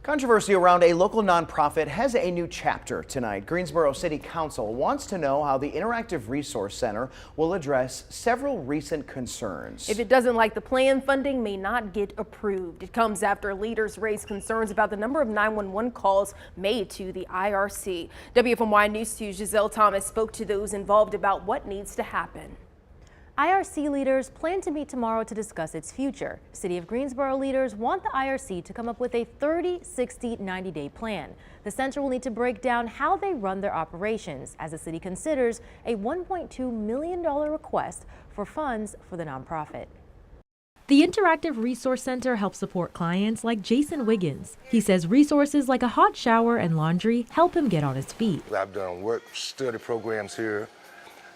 Controversy around a local nonprofit has a new chapter tonight. Greensboro City Council wants to know how the Interactive Resource Center will address several recent concerns. If it doesn't like the plan, funding may not get approved. It comes after leaders raised concerns about the number of 911 calls made to the IRC. WFMY News 2's Giselle Thomas spoke to those involved about what needs to happen. IRC leaders plan to meet tomorrow to discuss its future. City of Greensboro leaders want the IRC to come up with a 30, 60, 90-day plan. The center will need to break down how they run their operations as the city considers a $1.2 million request for funds for the nonprofit. The Interactive Resource Center helps support clients like Jason Wiggins. He says resources like a hot shower and laundry help him get on his feet. I've done work study programs here,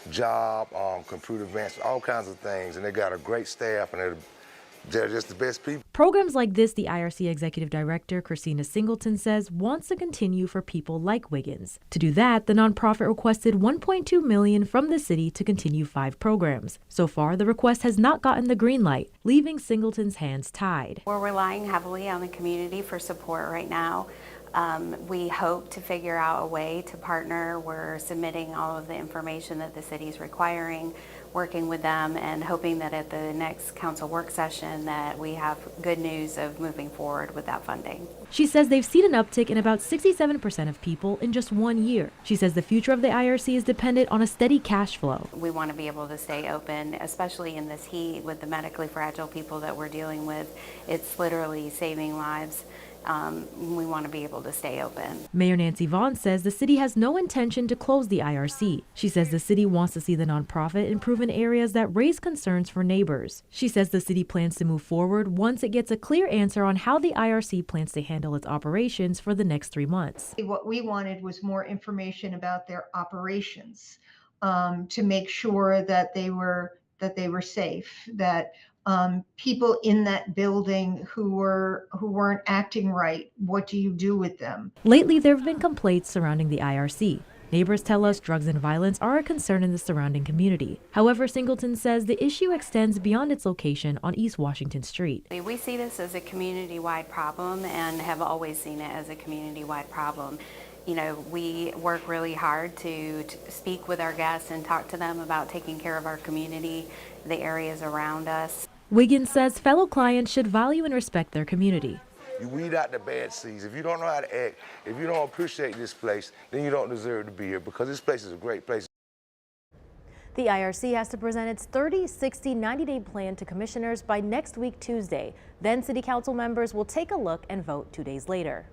job, computer advance, all kinds of things, and they got a great staff, and they're just the best people. Programs like this, the IRC Executive Director, Christina Singleton, says wants to continue for people like Wiggins. To do that, the nonprofit requested $1.2 million from the city to continue 5 programs. So far, the request has not gotten the green light, leaving Singleton's hands tied. We're relying heavily on the community for support right now. We hope to figure out a way to partner. We're submitting all of the information that the city is requiring, working with them, and hoping that at the next council work session that we have good news of moving forward with that funding. She says they've seen an uptick in about 67% of people in just 1 year. She says the future of the IRC is dependent on a steady cash flow. We want to be able to stay open, especially in this heat with the medically fragile people that we're dealing with. It's literally saving lives. We want to be able to stay open. Mayor Nancy Vaughn says the city has no intention to close the IRC. She says the city wants to see the nonprofit improve in areas that raise concerns for neighbors. She says the city plans to move forward once it gets a clear answer on how the IRC plans to handle its operations for the next 3 months. What we wanted was more information about their operations to make sure that they were safe, that people in that building who weren't acting right, what do you do with them? Lately, there have been complaints surrounding the IRC. Neighbors tell us drugs and violence are a concern in the surrounding community. However, Singleton says the issue extends beyond its location on East Washington Street. We see this as a community-wide problem and have always seen it as a community-wide problem. You know, we work really hard to speak with our guests and talk to them about taking care of our community, the areas around us. Wiggins says fellow clients should value and respect their community. You weed out the bad seeds. If you don't know how to act, if you don't appreciate this place, then you don't deserve to be here, because this place is a great place. The IRC has to present its 30, 60, 90-day plan to commissioners by next week, Tuesday. Then City Council members will take a look and vote 2 days later.